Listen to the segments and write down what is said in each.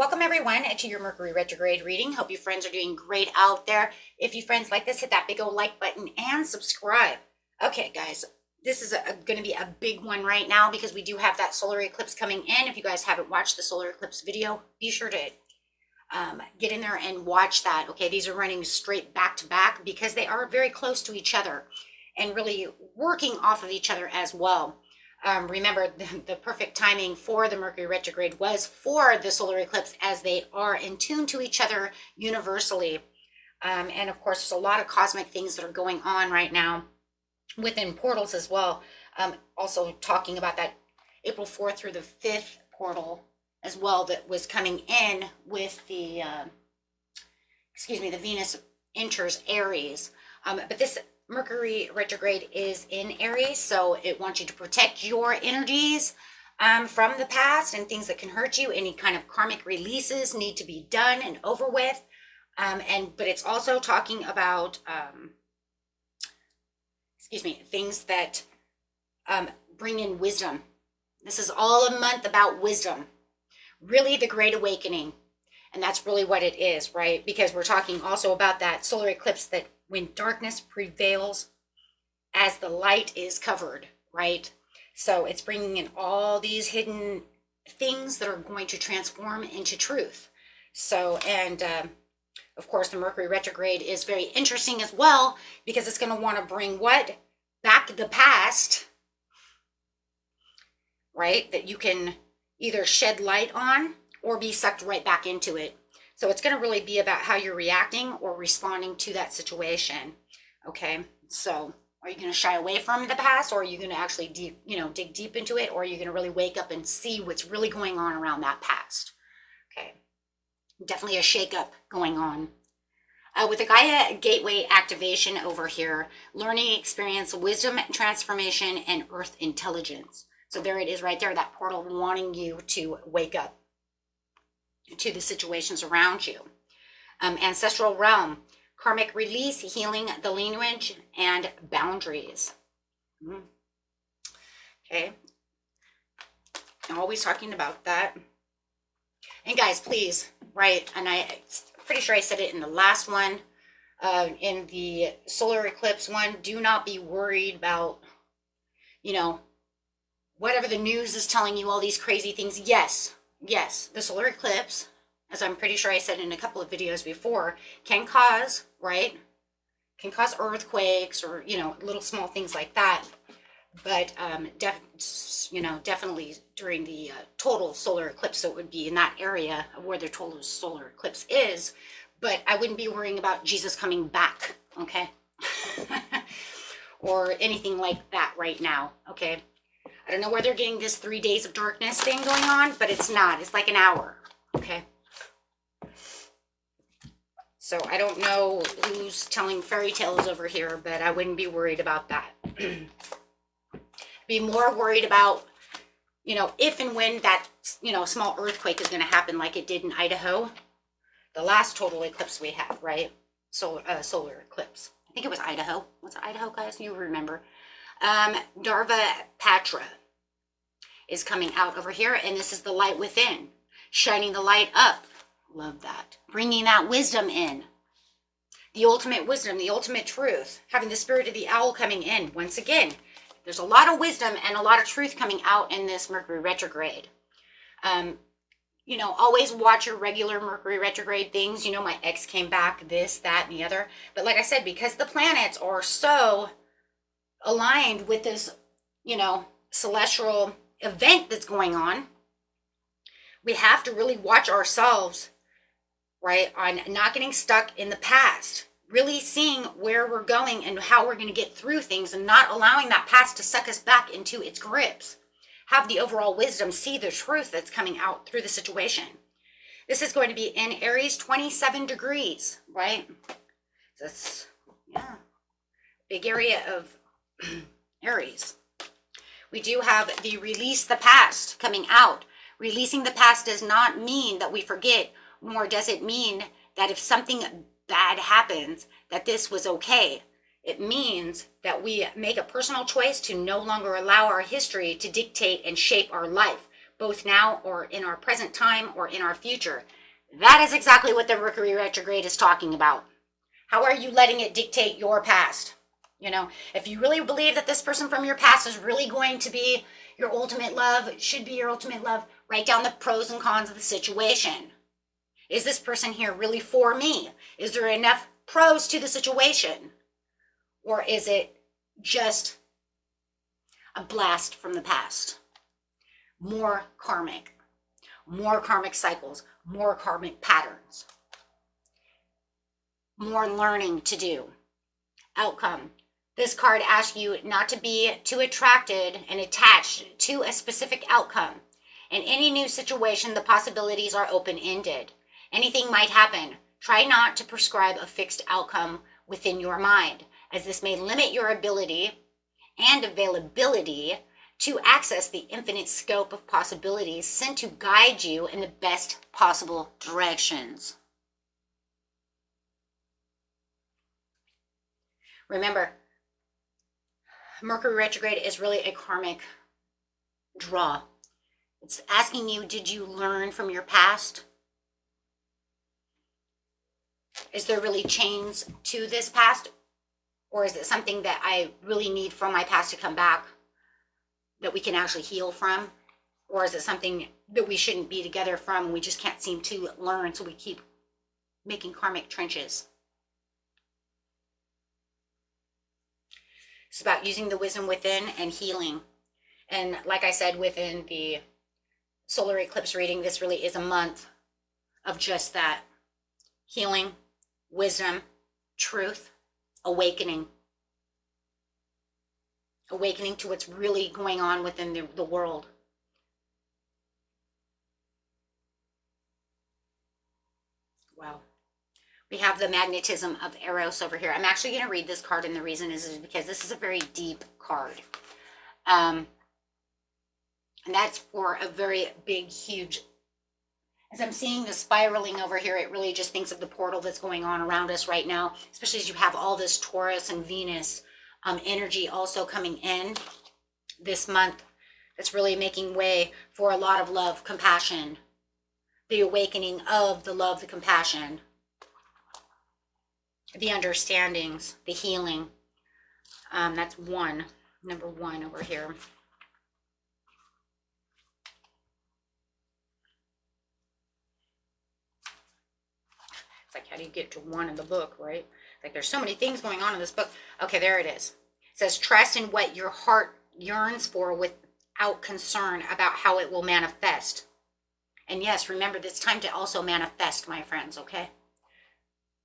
Welcome everyone to your Mercury retrograde reading. Hope you friends are doing great out there. If you friends like this, hit that big old like button and subscribe. Okay, guys, this is going to be a big one right now because we do have that solar eclipse coming in. If you guys haven't watched the solar eclipse video, be sure to get in there and watch that. Okay, these are running straight back to back because they are very close to each other and really working off of each other as well. Remember, the perfect timing for the Mercury retrograde was for the solar eclipse, as they are in tune to each other universally. And of course, there's a lot of cosmic things that are going on right now within portals as well. Also talking about that April 4th through the 5th portal as well that was coming in with the, the Venus enters Aries. But this Mercury retrograde is in Aries, so it wants you to protect your energies from the past and things that can hurt you. Any kind of karmic releases need to be done and over with. But it's also talking about, things that bring in wisdom. This is all a month about wisdom, really the Great Awakening. And that's really what it is, right? Because we're talking also about that solar eclipse, that when darkness prevails as the light is covered, right? So it's bringing in all these hidden things that are going to transform into truth. So, and of course, the Mercury retrograde is very interesting as well, because it's going to want to bring what? Back the past, right? That you can either shed light on or be sucked right back into it. So it's going to really be about how you're reacting or responding to that situation. Okay, so are you going to shy away from the past, or are you going to actually dig deep into it, or are you going to really wake up and see what's really going on around that past? Okay, definitely a shakeup going on. With the Gaia Gateway activation over here, learning, experience, wisdom, transformation, and earth intelligence. So there it is right there, that portal wanting you to wake up to the situations around you. Ancestral realm, karmic release, healing the lineage, and boundaries. Okay. I'm always talking about that. And guys, please, right, and I'm pretty sure I said it in the last one, in the solar eclipse one, do not be worried about, whatever the news is telling you, all these crazy things. Yes, the solar eclipse, as I'm pretty sure I said in a couple of videos before, can cause, right? Can cause earthquakes or, little small things like that. But, definitely during the total solar eclipse, so it would be in that area of where the total solar eclipse is. But I wouldn't be worrying about Jesus coming back, okay? Or anything like that right now, okay? I don't know where they're getting this 3 days of darkness thing going on, but it's not. It's like an hour, okay? So I don't know who's telling fairy tales over here, but I wouldn't be worried about that. Be more worried about, if and when that, small earthquake is going to happen like it did in Idaho. The last total eclipse we had, right? Solar eclipse. I think it was Idaho. What's Idaho, guys? You remember. Darva Patra is coming out over here, and this is the light within, shining the light up. Love that. Bringing that wisdom in, the ultimate wisdom, the ultimate truth, having the spirit of the owl coming in. Once again, there's a lot of wisdom and a lot of truth coming out in this Mercury retrograde. Always watch your regular Mercury retrograde things. My ex came back, this, that, and the other. But like I said, because the planets are so aligned with this, celestial event that's going on, we have to really watch ourselves, right, on not getting stuck in the past, really seeing where we're going and how we're going to get through things, and not allowing that past to suck us back into its grips. Have the overall wisdom, see the truth that's coming out through the situation. This is going to be in Aries, 27 degrees, right? That's, big area of Aries. We do have the release the past coming out. Releasing the past does not mean that we forget, nor does it mean that if something bad happens, that this was okay. It means that we make a personal choice to no longer allow our history to dictate and shape our life. both now or in our present time or in our future. That is exactly what the Mercury retrograde is talking about. How are you letting it dictate your past? You know, if you really believe that this person from your past is really going to be your ultimate love, should be your ultimate love, write down the pros and cons of the situation. Is this person here really for me? Is there enough pros to the situation? Or is it just a blast from the past? More karmic cycles, more karmic patterns, more learning to do. Outcome. This card asks you not to be too attracted and attached to a specific outcome. In any new situation, the possibilities are open-ended. Anything might happen. Try not to prescribe a fixed outcome within your mind, as this may limit your ability and availability to access the infinite scope of possibilities sent to guide you in the best possible directions. Remember, Mercury retrograde is really a karmic draw. It's asking you, did you learn from your past? Is there really chains to this past? Or is it something that I really need from my past to come back that we can actually heal from? Or is it something that we shouldn't be together from and we just can't seem to learn, so we keep making karmic trenches? It's about using the wisdom within and healing. And like I said, within the solar eclipse reading, this really is a month of just that. Healing, wisdom, truth, awakening. Awakening to what's really going on within the world. Wow. We have the magnetism of Eros over here. I'm actually going to read this card, and the reason is because this is a very deep card. And that's for a very big, huge... As I'm seeing the spiraling over here, it really just thinks of the portal that's going on around us right now, especially as you have all this Taurus and Venus energy also coming in this month. That's really making way for a lot of love, compassion, the awakening of the love, the compassion, the understandings, the healing. That's one, number one over here. It's like, how do you get to one in the book, right? Like, there's so many things going on in this book. Okay, there it is. It says, trust in what your heart yearns for without concern about how it will manifest. And yes, remember, it's time to also manifest, my friends, okay?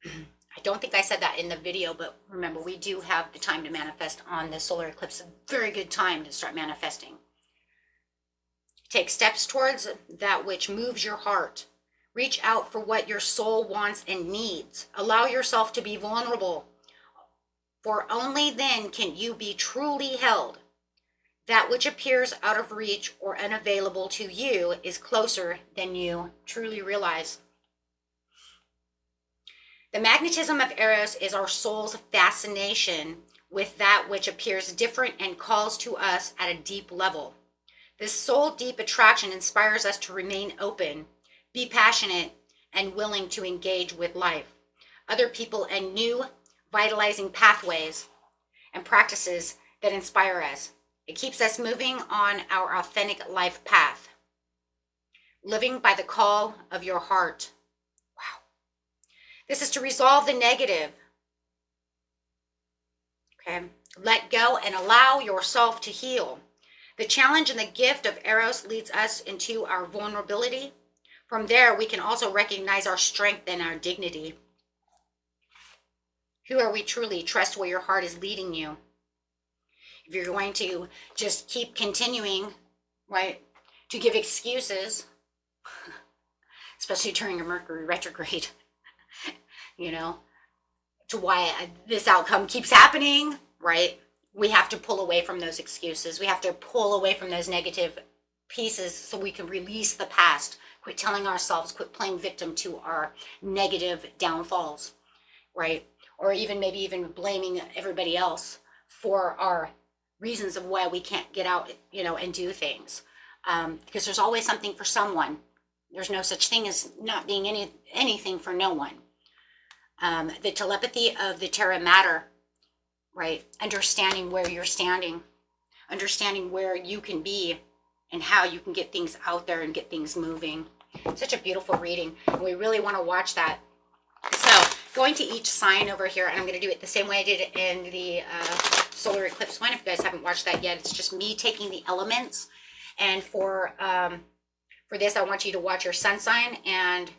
I don't think I said that in the video, but remember, we do have the time to manifest on this solar eclipse. A very good time to start manifesting. Take steps towards that which moves your heart. Reach out for what your soul wants and needs. Allow yourself to be vulnerable, for only then can you be truly held. That which appears out of reach or unavailable to you is closer than you truly realize. The magnetism of Eros is our soul's fascination with that which appears different and calls to us at a deep level. This soul-deep attraction inspires us to remain open, be passionate, and willing to engage with life, other people, and new, vitalizing pathways and practices that inspire us. It keeps us moving on our authentic life path, living by the call of your heart. Wow. This is to resolve the negative. Okay. Let go and allow yourself to heal. The challenge and the gift of Eros leads us into our vulnerability. From there, we can also recognize our strength and our dignity. Who are we truly? Trust where your heart is leading you. If you're going to just keep continuing, right, to give excuses, especially during a Mercury retrograde, you know, to why this outcome keeps happening, right? We have to pull away from those excuses. We have to pull away from those negative pieces so we can release the past. Quit telling ourselves, quit playing victim to our negative downfalls, right? Or maybe even blaming everybody else for our reasons of why we can't get out, you know, and do things. because there's always something for someone. There's no such thing as not being anything for no one. The telepathy of the Terra Mater, right? Understanding where you're standing, understanding where you can be and how you can get things out there and get things moving. Such a beautiful reading. And we really want to watch that. So going to each sign over here, and I'm going to do it the same way I did it in the solar eclipse one. If you guys haven't watched that yet, it's just me taking the elements. And for this, I want you to watch your sun sign, and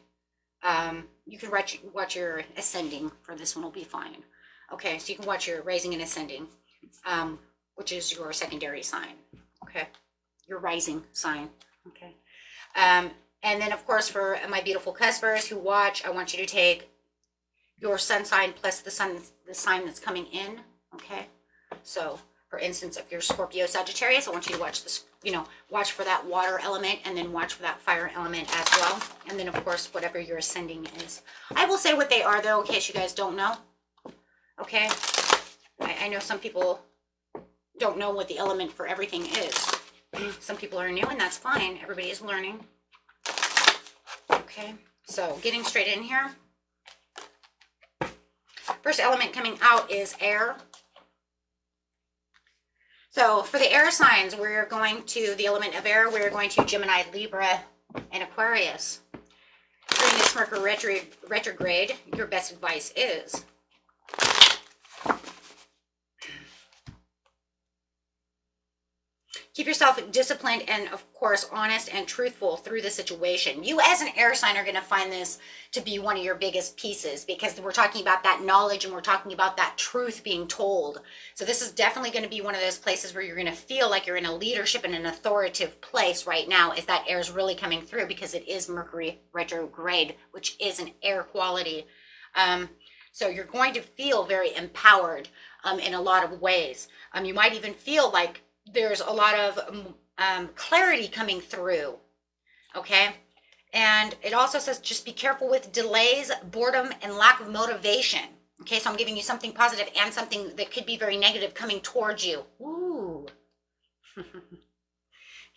you can watch your ascending. For this one will be fine. Okay, so you can watch your rising and ascending, which is your secondary sign. Okay, your rising sign. Okay. And then, of course, for my beautiful cuspers who watch, I want you to take your sun sign plus the sign that's coming in. Okay. So, for instance, if you're Scorpio Sagittarius, I want you to watch this, watch for that water element, and then watch for that fire element as well. And then, of course, whatever your ascending is. I will say what they are, though, in case you guys don't know. Okay. I know some people don't know what the element for everything is. Some people are new, and that's fine. Everybody is learning. Okay, so getting straight in here. First element coming out is air. So for the air signs, we're going to the element of air. We're going to Gemini, Libra, and Aquarius. During this Mercury retrograde, your best advice is keep yourself disciplined and, of course, honest and truthful through the situation. You as an air sign are going to find this to be one of your biggest pieces, because we're talking about that knowledge and we're talking about that truth being told. So this is definitely going to be one of those places where you're going to feel like you're in a leadership and an authoritative place right now, as that air is really coming through, because it is Mercury retrograde, which is an air quality. So you're going to feel very empowered in a lot of ways. You might even feel like there's a lot of clarity coming through, okay? And it also says just be careful with delays, boredom, and lack of motivation. Okay, so I'm giving you something positive and something that could be very negative coming towards you. Ooh.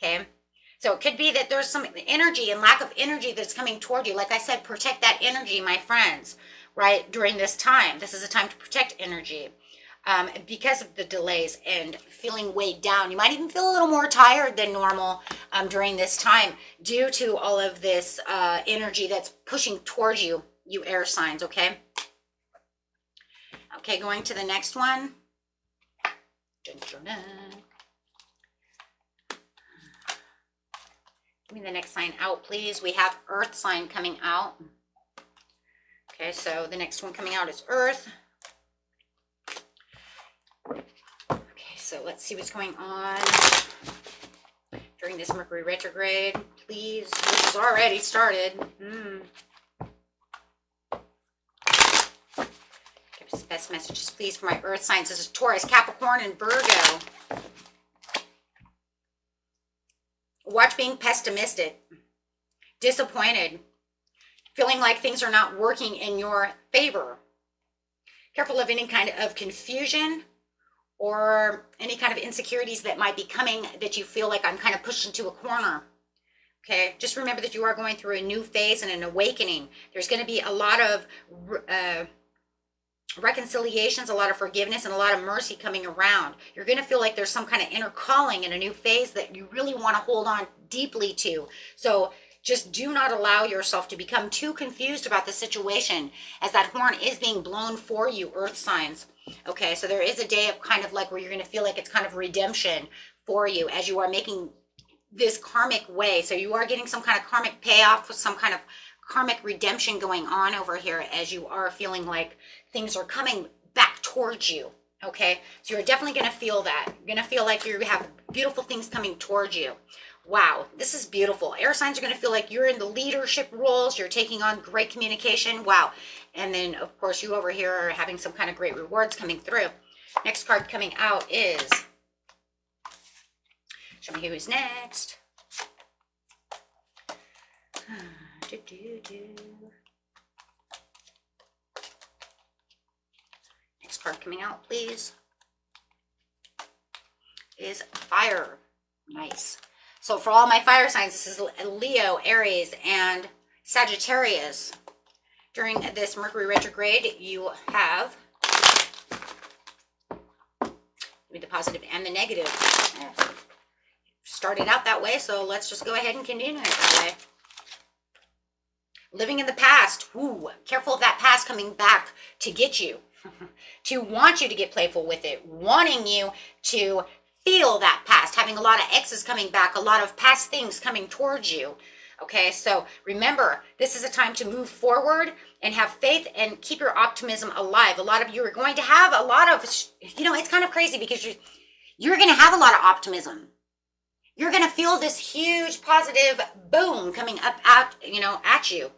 Okay, so it could be that there's some energy and lack of energy that's coming toward you. Like I said, protect that energy, my friends, right? During this time. This is a time to protect energy. Because of the delays and feeling weighed down. You might even feel a little more tired than normal during this time due to all of this energy that's pushing towards you, you air signs, okay? Okay, going to the next one. Dun, dun, dun. Give me the next sign out, please. We have Earth sign coming out. Okay, so the next one coming out is Earth. So let's see what's going on during this Mercury retrograde, please. This has already started. Give us the best messages, please, for my Earth signs. This is Taurus, Capricorn, and Virgo. Watch being pessimistic, disappointed, feeling like things are not working in your favor. Careful of any kind of confusion or any kind of insecurities that might be coming, that you feel like I'm kind of pushed into a corner. Okay, just remember that you are going through a new phase and an awakening. There's going to be a lot of reconciliations, a lot of forgiveness, and a lot of mercy coming around. You're going to feel like there's some kind of inner calling in a new phase that you really want to hold on deeply to. So just do not allow yourself to become too confused about the situation, as that horn is being blown for you, Earth signs. Okay, so there is a day of kind of like where you're going to feel like it's kind of redemption for you as you are making this karmic way. So you are getting some kind of karmic payoff with some kind of karmic redemption going on over here, as you are feeling like things are coming back towards you. Okay, so you're definitely going to feel that. You're going to feel like you have beautiful things coming towards you. Wow, this is beautiful. Air signs are going to feel like you're in the leadership roles. You're taking on great communication. Wow. And then, of course, you over here are having some kind of great rewards coming through. Next card coming out is, show me who's next. Next card coming out, please, is fire. Nice. So for all my fire signs, this is Leo, Aries, and Sagittarius. During this Mercury retrograde, you have the positive and the negative. Started out that way, so let's just go ahead and continue it that way. Living in the past. Ooh, careful of that past coming back to get you. To want you to get playful with it. Wanting you to feel that past. Having a lot of exes coming back. A lot of past things coming towards you. Okay, so remember, this is a time to move forward and have faith and keep your optimism alive. A lot of you are going to have a lot of, it's kind of crazy because you're going to have a lot of optimism. You're going to feel this huge positive boom coming up at you.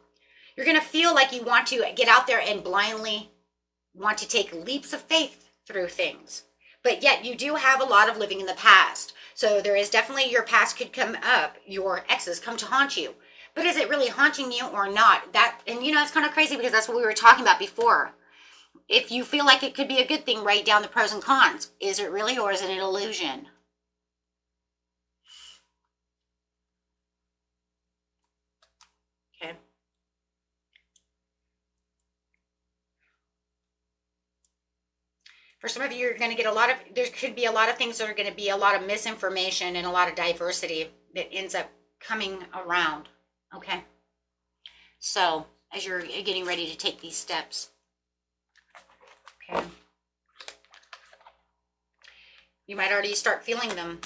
You're going to feel like you want to get out there and blindly want to take leaps of faith through things. But yet you do have a lot of living in the past. So there is definitely your past could come up, your exes come to haunt you. But is it really haunting you or not? It's kind of crazy because that's what we were talking about before. If you feel like it could be a good thing, write down the pros and cons. Is it really, or is it an illusion? Okay. For some of you, you're going to get there could be a lot of things that are going to be a lot of misinformation and a lot of diversity that ends up coming around. Okay. So as you're getting ready to take these steps. Okay. You might already start feeling them.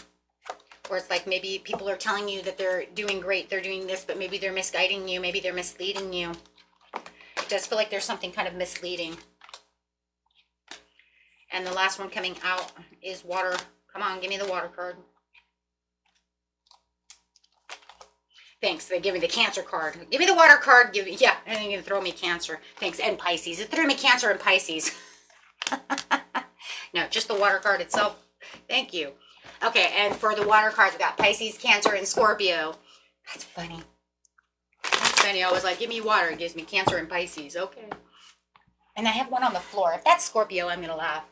Or it's like maybe people are telling you that they're doing great, they're doing this, but maybe they're misguiding you, maybe they're misleading you. It does feel like there's something kind of misleading. And the last one coming out is water. Come on, give me the water card. Thanks. They give me the Cancer card. Give me the water card. And then you're going to throw me Cancer. Thanks. And Pisces. It threw me Cancer and Pisces. No, just the water card itself. Thank you. Okay, and for the water cards, we got Pisces, Cancer, and Scorpio. That's funny. I was like, give me water. It gives me Cancer and Pisces. Okay. And I have one on the floor. If that's Scorpio, I'm going to laugh.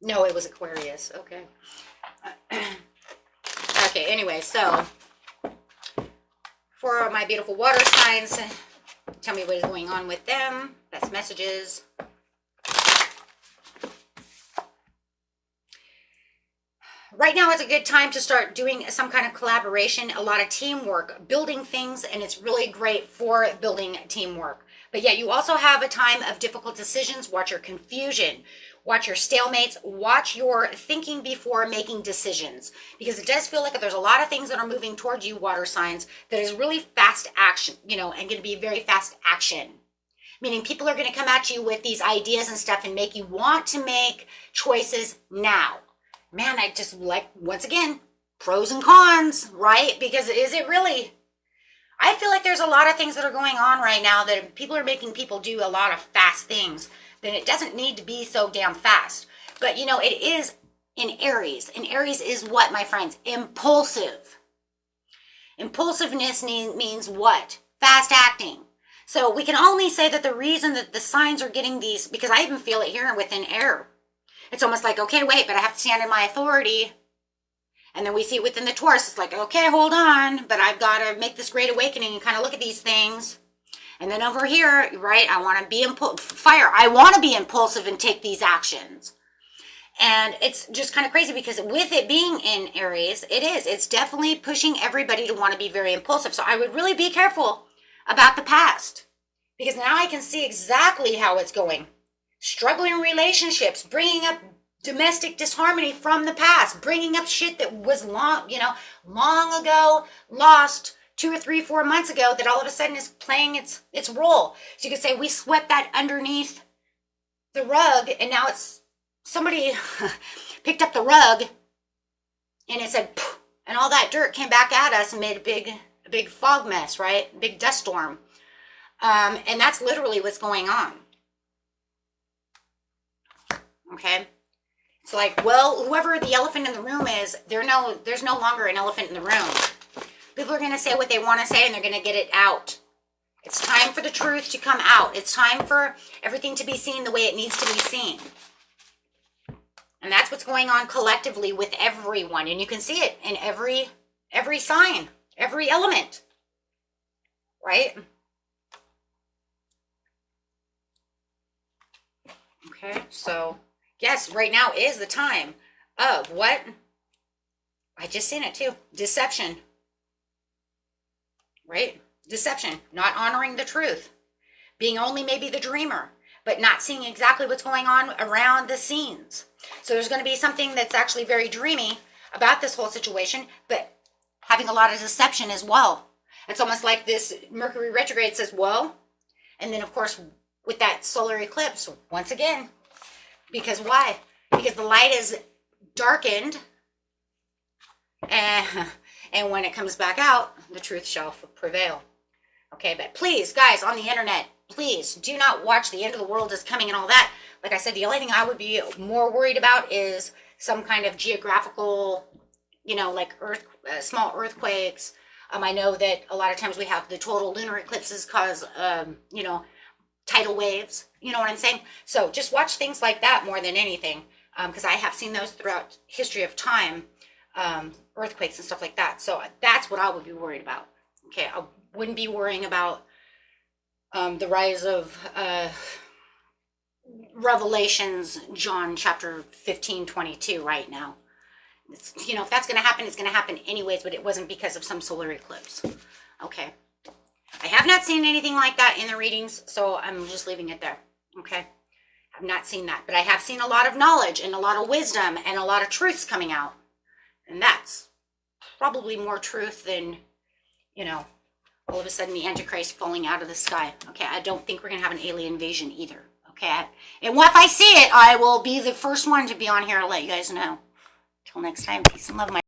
No, it was Aquarius. Okay. Okay, anyway, so for my beautiful water signs, tell me what is going on with them. That's messages. Right now is a good time to start doing some kind of collaboration, a lot of teamwork, building things, and it's really great for building teamwork. But yet you also have a time of difficult decisions. Watch your confusion. Watch your stalemates. Watch your thinking before making decisions. Because it does feel like there's a lot of things that are moving towards you, water signs, that is really fast action, and going to be very fast action. Meaning people are going to come at you with these ideas and stuff and make you want to make choices now. Man, I just like, once again, pros and cons, right? Because is it really? I feel like there's a lot of things that are going on right now that people are making people do a lot of fast things. Then it doesn't need to be so damn fast. But, it is in Aries. And Aries is what, my friends? Impulsive. Impulsiveness means what? Fast acting. So we can only say that the reason that the signs are getting these, because I even feel it here within air. It's almost like, okay, wait, but I have to stand in my authority. And then we see it within the Taurus. It's like, okay, hold on, but I've got to make this great awakening and kind of look at these things. And then over here, right, I want to be fire. I want to be impulsive and take these actions. And it's just kind of crazy because with it being in Aries, it's definitely pushing everybody to want to be very impulsive. So I would really be careful about the past, because now I can see exactly how it's going. Struggling relationships, bringing up domestic disharmony from the past, bringing up shit that was long ago, lost 2 or 3, 4 months ago, that all of a sudden is playing its role. So you could say we swept that underneath the rug, and now it's somebody picked up the rug, and it said, poof, and all that dirt came back at us and made a big fog mess, right? Big dust storm. And that's literally what's going on. Okay, it's like, well, whoever the elephant in the room is, there's no longer an elephant in the room. People are going to say what they want to say, and they're going to get it out. It's time for the truth to come out. It's time for everything to be seen the way it needs to be seen. And that's what's going on collectively with everyone. And you can see it in every every sign, every element, right? Okay, so yes, right now is the time of what? I just seen it too. Deception, right? Deception, not honoring the truth, being only maybe the dreamer, but not seeing exactly what's going on around the scenes. So there's going to be something that's actually very dreamy about this whole situation, but having a lot of deception as well. It's almost like this Mercury retrograde says, well, and then of course with that solar eclipse, once again, because why? Because the light is darkened, and when it comes back out, the truth shall prevail. Okay, but please, guys, on the internet, please do not watch the end of the world is coming and all that. Like I said, the only thing I would be more worried about is some kind of geographical, like small earthquakes. I know that a lot of times we have the total lunar eclipses cause, tidal waves. You know what I'm saying? So just watch things like that more than anything, because I have seen those throughout history of time, earthquakes and stuff like that. So that's what I would be worried about. Okay, I wouldn't be worrying about the rise of Revelations, John chapter 15:22 right now. If that's going to happen, it's going to happen anyways, but it wasn't because of some solar eclipse. Okay. I have not seen anything like that in the readings, so I'm just leaving it there. Okay. I've not seen that, but I have seen a lot of knowledge and a lot of wisdom and a lot of truths coming out. And that's probably more truth than, all of a sudden the Antichrist falling out of the sky. Okay. I don't think we're going to have an alien invasion either. Okay. And if I see it, I will be the first one to be on here to let you guys know. Till next time, peace and love, my